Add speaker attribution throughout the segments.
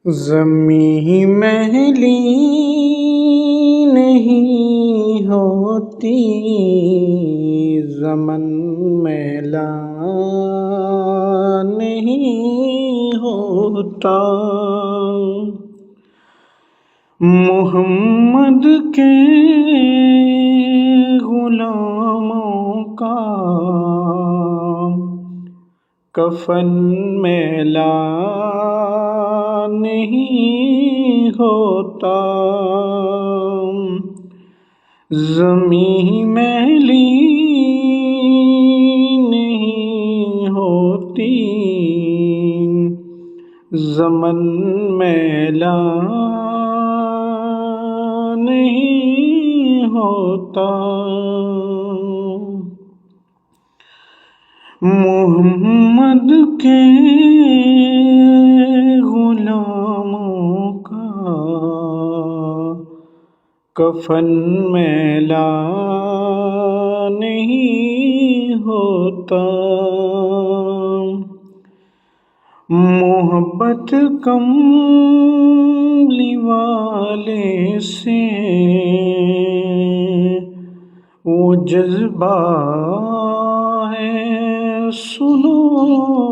Speaker 1: زمیں میلی نہیں ہوتی، زمن میلا نہیں ہوتا۔ محمد کے غلاموں کا کفن میلا نہیں ہوتا۔ زمیں میلی نہیں ہوتی، زمن میلا نہیں ہوتا۔ محمد کے غلاموں کا کفن میلا نہیں ہوتا۔ محبت کملی والے سے وہ جذبہ ہے، سنو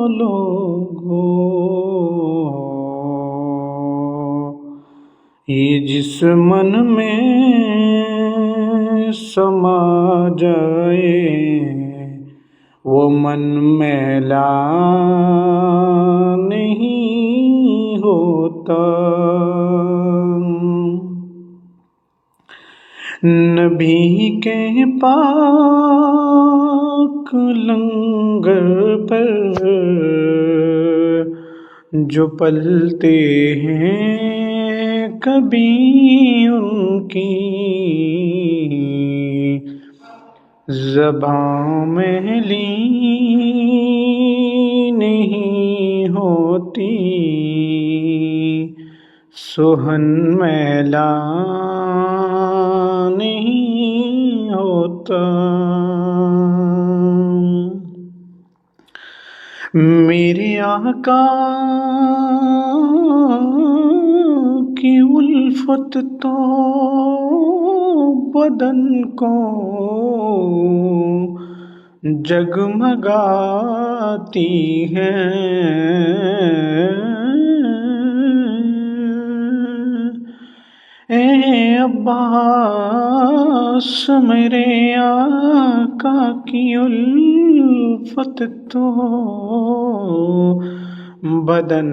Speaker 1: لوگو، یہ جس من میں سما جائے وہ من میلا نہیں ہوتا۔ نبی کے پاک لنگر پر جو پلتے ہیں کبھی ان کی زباں میلی نہیں ہوتی، سخن میلا نہیں ہوتا۔ میرے آقا کی الفت تو بدن کو جگمگاتی ہے، اے عباس میرے آقا کی الفت تو بدن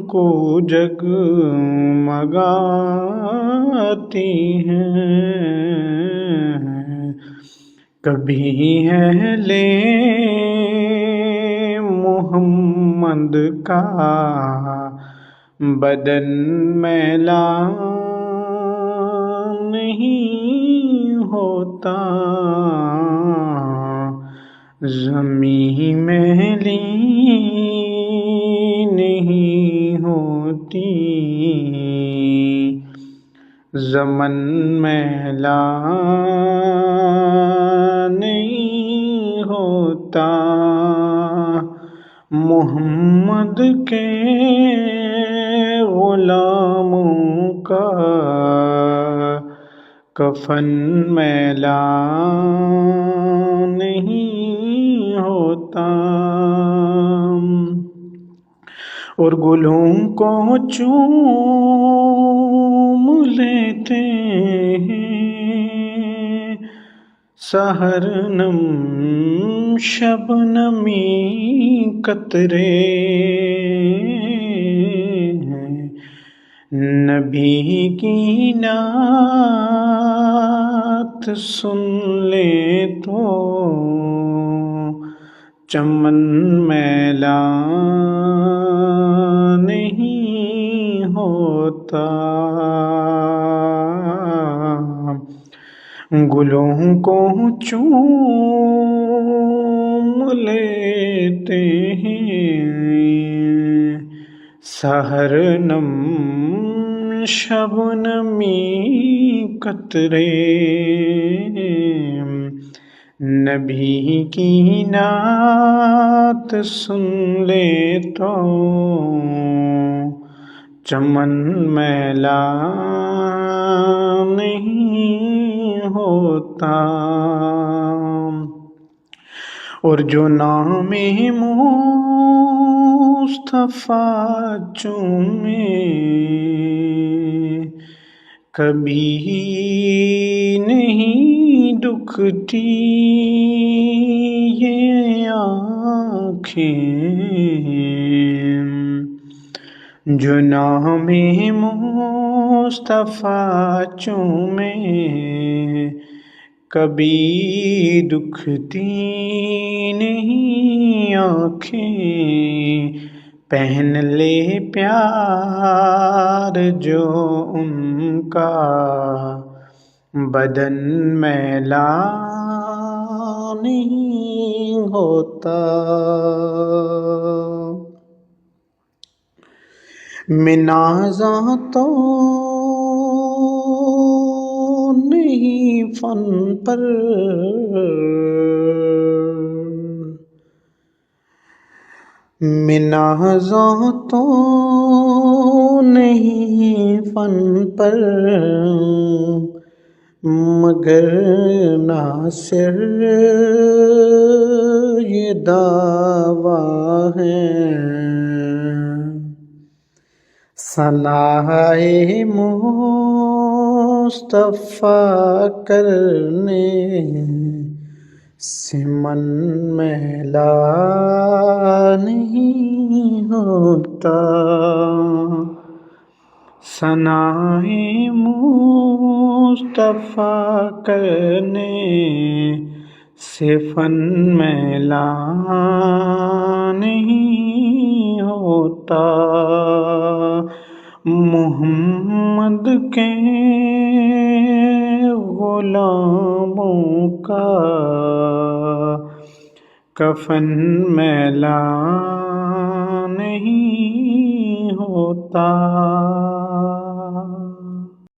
Speaker 1: کو جگمگاتی ہے۔ کبھی اہل محمد کا بدن میلا نہیں ہوتا، زمیں میلی نہیں ہوتی، زمن میلا نہیں ہوتا۔ محمد کے غلاموں کا کفن میلا نہیں ہوتا، اور گلوں کو چوم لیتے ہیں سحر نم شبنمی قطرے، نبی کی نعت سن لے تو چمن میلا نہیں ہوتا۔ گلوں کو چوم لیتے ہیں سحر نم شبنمی قطرے، نبی کی نعت سن لے تو چمن میلا نہیں ہوتا، اور جو نام مصطفیٰ چومے کبھی نہیں دکھتی یہ آنکھیں، جو نام مصطفیٰ چومے کبھی دکھتی نہیں آنکھیں، پہن لے پیار جو ان کا بدن میلا نہیں ہوتا، منازع تو نہیں فن پر، منازع تو نہیں فن پر، مگر ناصر یہ دعویٰ ہے، ثنائے مصطفیٰ کرنے سے من میلا نہیں ہوتا، ثنائے مصطفیٰ کرنے سے فن میلا نہیں ہوتا، محمد کے غلاموں کا کفن میلا نہیں ہوتا۔